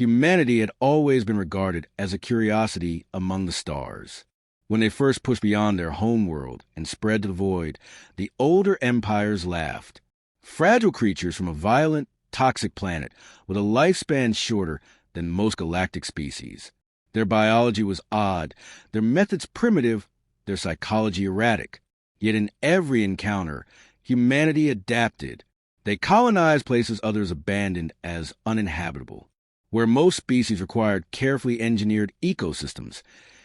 Humanity had always been regarded as a curiosity among the stars. When they first pushed beyond their home world and spread to the void, the older empires laughed. Fragile creatures from a violent, toxic planet with a lifespan shorter than most galactic species. Their biology was odd, their methods primitive, their psychology erratic. Yet in every encounter, humanity adapted. They colonized places others abandoned as uninhabitable. Where most species required carefully engineered ecosystems,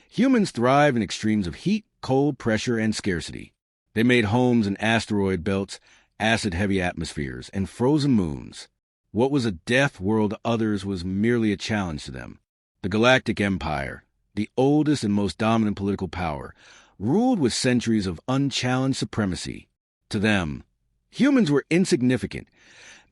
humans thrive in extremes of heat, cold, pressure, and scarcity. They made homes in asteroid belts, acid-heavy atmospheres, and frozen moons. What was a death world to others was merely a challenge to them. The Galactic Empire, the oldest and most dominant political power, ruled with centuries of unchallenged supremacy. To them, humans were insignificant,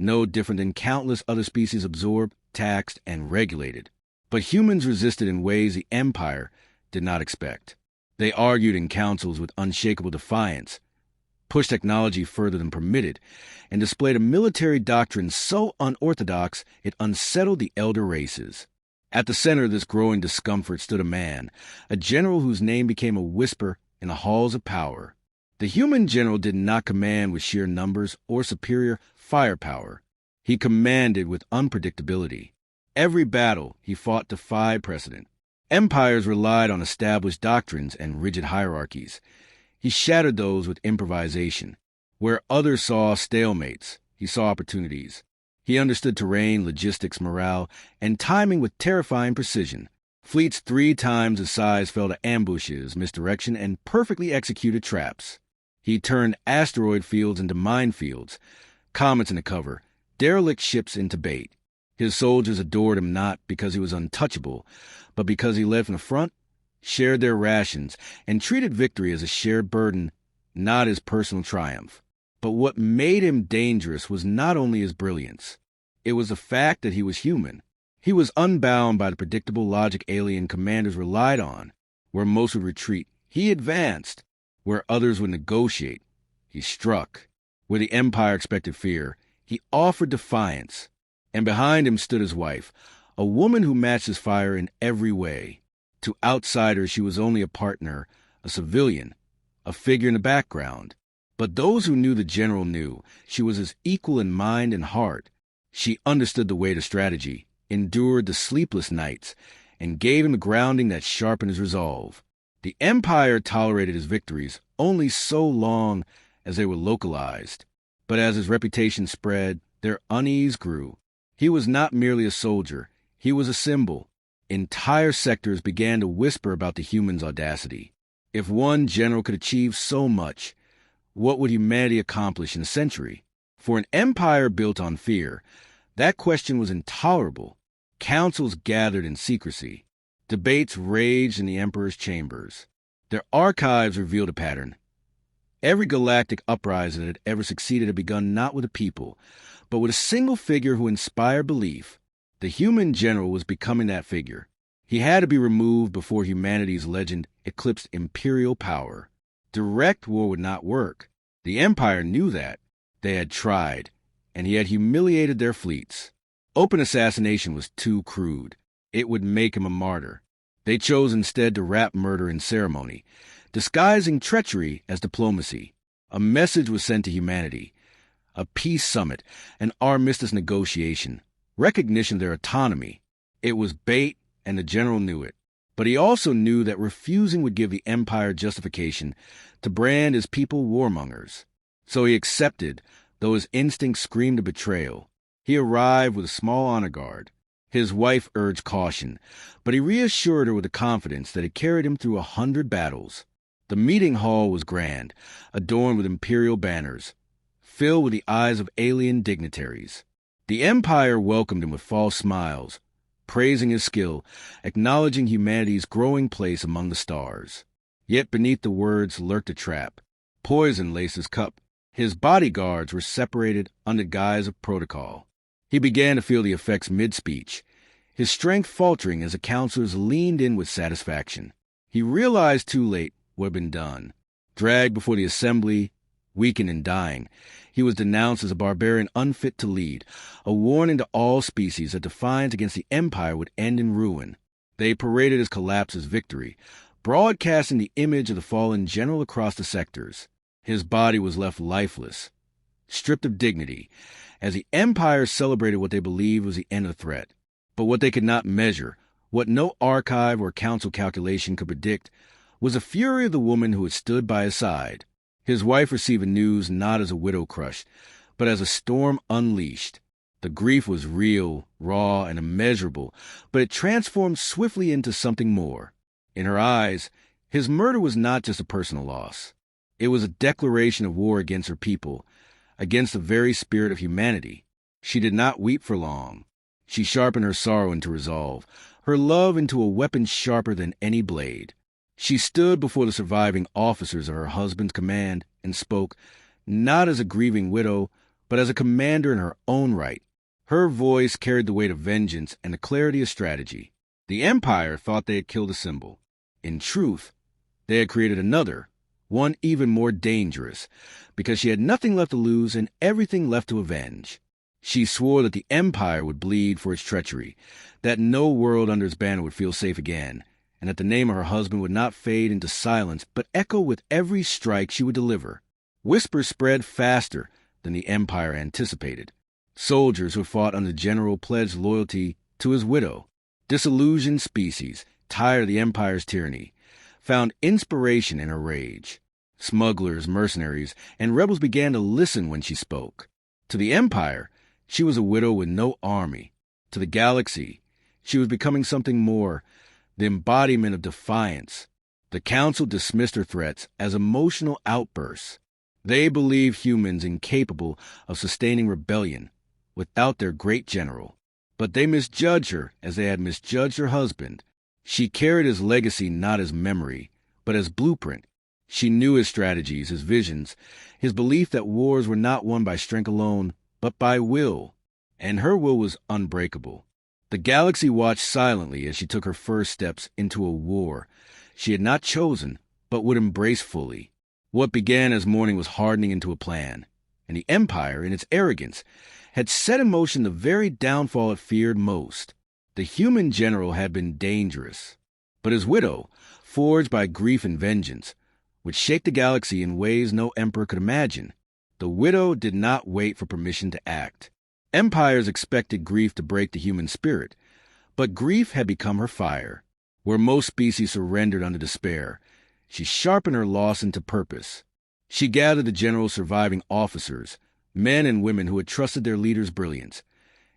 no different than countless other species absorbed, taxed, and regulated. But humans resisted in ways the Empire did not expect. They argued in councils with unshakable defiance, pushed technology further than permitted, and displayed a military doctrine so unorthodox it unsettled the elder races. At the center of this growing discomfort stood a man, a general whose name became a whisper in the halls of power. The human general did not command with sheer numbers or superior firepower. He commanded with unpredictability. Every battle he fought defied precedent. Empires relied on established doctrines and rigid hierarchies. He shattered those with improvisation. Where others saw stalemates, he saw opportunities. He understood terrain, logistics, morale, and timing with terrifying precision. Fleets 3 times his size fell to ambushes, misdirection, and perfectly executed traps. He turned asteroid fields into minefields, comets into cover, derelict ships into bait. His soldiers adored him not because he was untouchable, but because he led from the front, shared their rations, and treated victory as a shared burden, not as personal triumph. But what made him dangerous was not only his brilliance. It was the fact that he was human. He was unbound by the predictable logic alien commanders relied on. Where most would retreat, he advanced. Where others would negotiate, he struck. Where the Empire expected fear, he offered defiance. And behind him stood his wife, a woman who matched his fire in every way. To outsiders, she was only a partner, a civilian, a figure in the background. But those who knew the general knew she was his equal in mind and heart. She understood the weight of strategy, endured the sleepless nights, and gave him a grounding that sharpened his resolve. The Empire tolerated his victories only so long as they were localized. But as his reputation spread, their unease grew. He was not merely a soldier, he was a symbol. Entire sectors began to whisper about the human's audacity. If one general could achieve so much, what would humanity accomplish in a century? For an empire built on fear, that question was intolerable. Councils gathered in secrecy. Debates raged in the emperor's chambers. Their archives revealed a pattern. Every galactic uprising that had ever succeeded had begun not with a people, but with a single figure who inspired belief. The human general was becoming that figure. He had to be removed before humanity's legend eclipsed imperial power. Direct war would not work. The Empire knew that. They had tried, and he had humiliated their fleets. Open assassination was too crude. It would make him a martyr. They chose instead to wrap murder in ceremony, disguising treachery as diplomacy. A message was sent to humanity. A peace summit, an armistice negotiation, recognition of their autonomy. It was bait, and the general knew it. But he also knew that refusing would give the Empire justification to brand his people warmongers. So he accepted, though his instincts screamed of betrayal. He arrived with a small honor guard. His wife urged caution, but he reassured her with the confidence that had carried him through 100 battles. The meeting hall was grand, adorned with imperial banners, filled with the eyes of alien dignitaries. The Empire welcomed him with false smiles, praising his skill, acknowledging humanity's growing place among the stars. Yet beneath the words lurked a trap. Poison laced his cup. His bodyguards were separated under guise of protocol. He began to feel the effects mid-speech, his strength faltering as the counselors leaned in with satisfaction. He realized too late what had been done. Dragged before the assembly, Weakened and dying, he was denounced as a barbarian unfit to lead, a warning to all species that defiance against the Empire would end in ruin. They paraded his collapse as victory, broadcasting the image of the fallen general across the sectors. His body was left lifeless, stripped of dignity, as the Empire celebrated what they believed was the end of the threat. But what they could not measure, what no archive or council calculation could predict, was the fury of the woman who had stood by his side. His wife received the news not as a widow crushed, but as a storm unleashed. The grief was real, raw, and immeasurable, but it transformed swiftly into something more. In her eyes, his murder was not just a personal loss. It was a declaration of war against her people, against the very spirit of humanity. She did not weep for long. She sharpened her sorrow into resolve, her love into a weapon sharper than any blade. She stood before the surviving officers of her husband's command and spoke, not as a grieving widow, but as a commander in her own right. Her voice carried the weight of vengeance and the clarity of strategy. The Empire thought they had killed a symbol. In truth, they had created another, one even more dangerous, because she had nothing left to lose and everything left to avenge. She swore that the Empire would bleed for its treachery, that no world under its banner would feel safe again, and that the name of her husband would not fade into silence but echo with every strike she would deliver. Whispers spread faster than the Empire anticipated. Soldiers who fought under the general pledged loyalty to his widow. Disillusioned species, tired of the Empire's tyranny, found inspiration in her rage. Smugglers, mercenaries, and rebels began to listen when she spoke. To the Empire, she was a widow with no army. To the galaxy, she was becoming something more, the embodiment of defiance. The Council dismissed her threats as emotional outbursts. They believed humans incapable of sustaining rebellion without their great general. But they misjudged her as they had misjudged her husband. She carried his legacy not as memory, but as blueprint. She knew his strategies, his visions, his belief that wars were not won by strength alone, but by will. And her will was unbreakable. The galaxy watched silently as she took her first steps into a war she had not chosen, but would embrace fully. What began as mourning was hardening into a plan, and the Empire, in its arrogance, had set in motion the very downfall it feared most. The human general had been dangerous, but his widow, forged by grief and vengeance, would shake the galaxy in ways no emperor could imagine. The widow did not wait for permission to act. Empires expected grief to break the human spirit, but grief had become her fire. Where most species surrendered under despair, she sharpened her loss into purpose. She gathered the general's surviving officers, men and women who had trusted their leader's brilliance,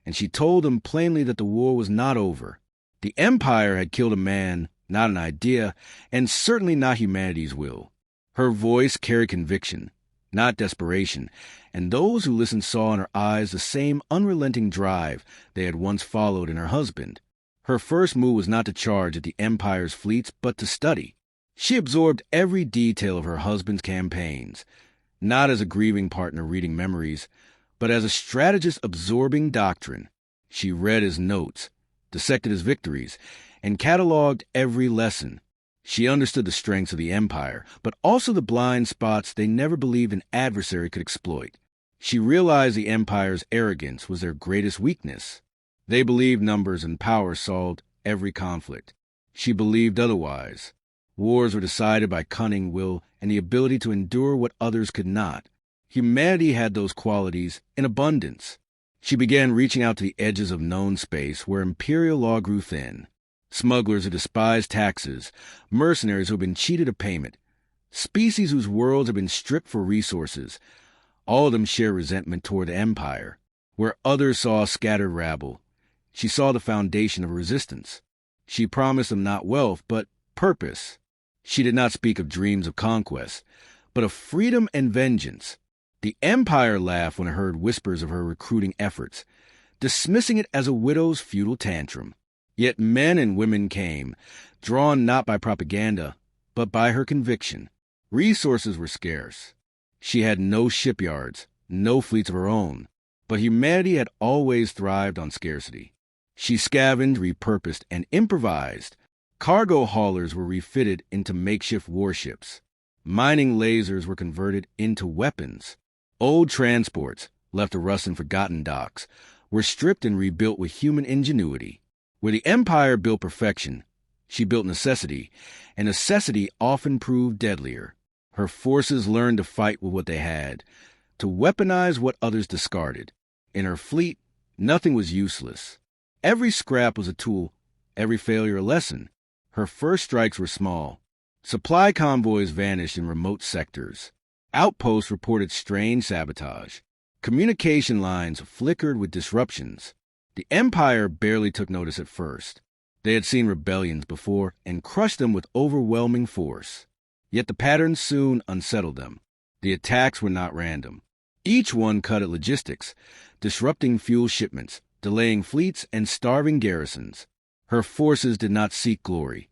and she told them plainly that the war was not over. The Empire had killed a man, not an idea, and certainly not humanity's will. Her voice carried conviction, not desperation, and those who listened saw in her eyes the same unrelenting drive they had once followed in her husband. Her first move was not to charge at the Empire's fleets, but to study. She absorbed every detail of her husband's campaigns, not as a grieving partner reading memories, but as a strategist absorbing doctrine. She read his notes, dissected his victories, and cataloged every lesson. She understood the strengths of the Empire, but also the blind spots they never believed an adversary could exploit. She realized the Empire's arrogance was their greatest weakness. They believed numbers and power solved every conflict. She believed otherwise. Wars were decided by cunning, will, and the ability to endure what others could not. Humanity had those qualities in abundance. She began reaching out to the edges of known space where imperial law grew thin. Smugglers who despised taxes, mercenaries who had been cheated of payment, species whose worlds had been stripped for resources. All of them share resentment toward the Empire. Where others saw a scattered rabble, she saw the foundation of resistance. She promised them not wealth, but purpose. She did not speak of dreams of conquest, but of freedom and vengeance. The Empire laughed when it heard whispers of her recruiting efforts, dismissing it as a widow's futile tantrum. Yet men and women came, drawn not by propaganda, but by her conviction. Resources were scarce. She had no shipyards, no fleets of her own, but humanity had always thrived on scarcity. She scavenged, repurposed, and improvised. Cargo haulers were refitted into makeshift warships. Mining lasers were converted into weapons. Old transports, left to rust in forgotten docks, were stripped and rebuilt with human ingenuity. Where the Empire built perfection, she built necessity, and necessity often proved deadlier. Her forces learned to fight with what they had, to weaponize what others discarded. In her fleet, nothing was useless. Every scrap was a tool, every failure a lesson. Her first strikes were small. Supply convoys vanished in remote sectors. Outposts reported strange sabotage. Communication lines flickered with disruptions. The Empire barely took notice at first. They had seen rebellions before and crushed them with overwhelming force. Yet the patterns soon unsettled them. The attacks were not random. Each one cut at logistics, disrupting fuel shipments, delaying fleets, and starving garrisons. Her forces did not seek glory.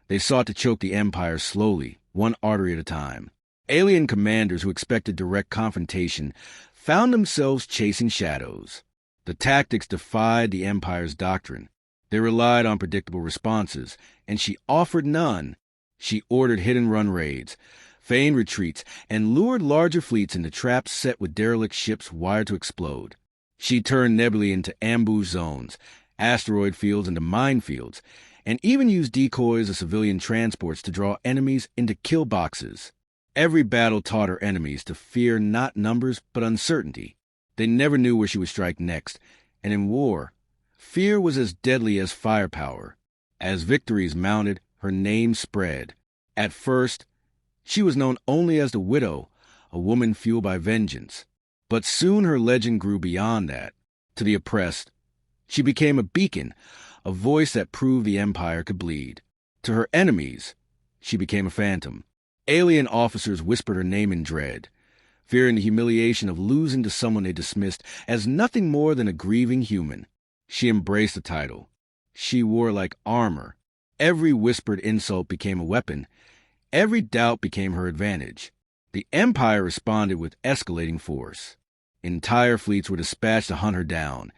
They sought to choke the Empire slowly, one artery at a time. Alien commanders who expected direct confrontation found themselves chasing shadows. The tactics defied the Empire's doctrine. They relied on predictable responses, and she offered none. She ordered hit-and-run raids, feigned retreats, and lured larger fleets into traps set with derelict ships wired to explode. She turned nebulae into ambush zones, asteroid fields into minefields, and even used decoys of civilian transports to draw enemies into kill boxes. Every battle taught her enemies to fear not numbers but uncertainty. They never knew where she would strike next, and in war, fear was as deadly as firepower. As victories mounted, her name spread. At first, she was known only as the Widow, a woman fueled by vengeance. But soon her legend grew beyond that. To the oppressed, she became a beacon, a voice that proved the Empire could bleed. To her enemies, she became a phantom. Alien officers whispered her name in dread, fearing the humiliation of losing to someone they dismissed as nothing more than a grieving human. She embraced the title. She wore like armor. Every whispered insult became a weapon. Every doubt became her advantage. The Empire responded with escalating force. Entire fleets were dispatched to hunt her down,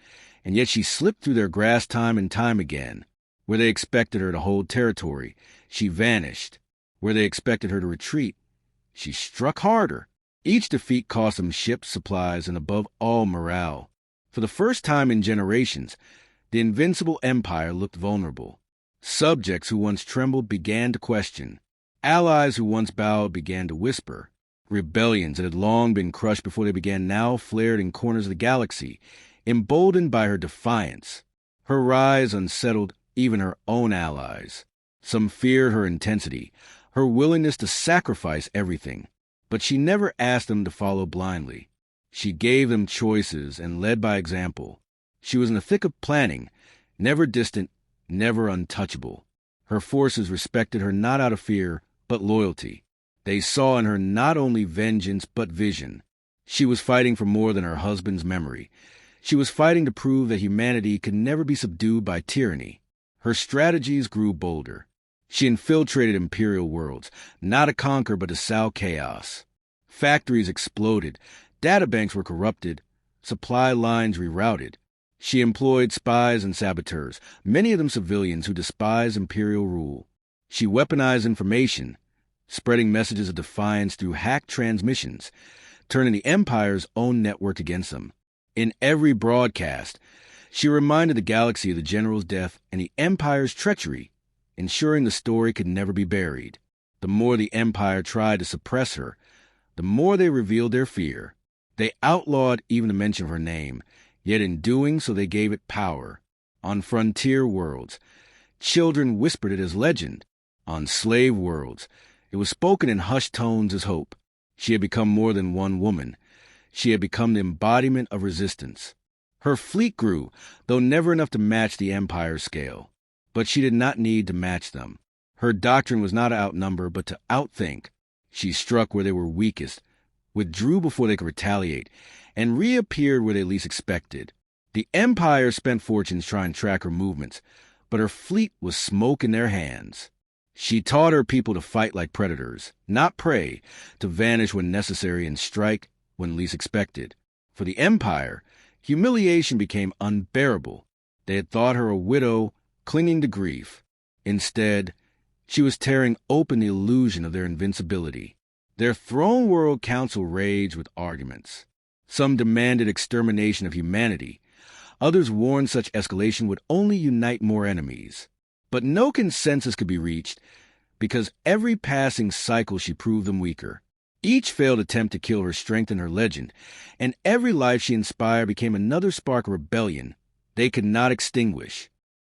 and yet she slipped through their grasp time and time again. Where they expected her to hold territory, she vanished. Where they expected her to retreat, she struck harder. Each defeat cost them ships, supplies, and above all, morale. For the first time in generations, the invincible Empire looked vulnerable. Subjects who once trembled began to question. Allies who once bowed began to whisper. Rebellions that had long been crushed before they began now flared in corners of the galaxy, emboldened by her defiance. Her rise unsettled even her own allies. Some feared her intensity, her willingness to sacrifice everything. But she never asked them to follow blindly. She gave them choices and led by example. She was in the thick of planning, never distant, never untouchable. Her forces respected her not out of fear, but loyalty. They saw in her not only vengeance, but vision. She was fighting for more than her husband's memory. She was fighting to prove that humanity could never be subdued by tyranny. Her strategies grew bolder. She infiltrated imperial worlds, not to conquer but to sow chaos. Factories exploded, databanks were corrupted, supply lines rerouted. She employed spies and saboteurs, many of them civilians who despised imperial rule. She weaponized information, spreading messages of defiance through hacked transmissions, turning the Empire's own network against them. In every broadcast, she reminded the galaxy of the general's death and the Empire's treachery, ensuring the story could never be buried. The more the Empire tried to suppress her, the more they revealed their fear. They outlawed even the mention of her name, yet in doing so they gave it power. On frontier worlds, children whispered it as legend. On slave worlds, it was spoken in hushed tones as hope. She had become more than one woman. She had become the embodiment of resistance. Her fleet grew, though never enough to match the Empire's scale. But she did not need to match them. Her doctrine was not to outnumber, but to outthink. She struck where they were weakest, withdrew before they could retaliate, and reappeared where they least expected. The Empire spent fortunes trying to track her movements, but her fleet was smoke in their hands. She taught her people to fight like predators, not prey, to vanish when necessary and strike when least expected. For the Empire, humiliation became unbearable. They had thought her a widow, clinging to grief. Instead, she was tearing open the illusion of their invincibility. Their throne world council raged with arguments. Some demanded extermination of humanity. Others warned such escalation would only unite more enemies. But no consensus could be reached because every passing cycle she proved them weaker. Each failed attempt to kill her strengthened her legend, and every life she inspired became another spark of rebellion they could not extinguish.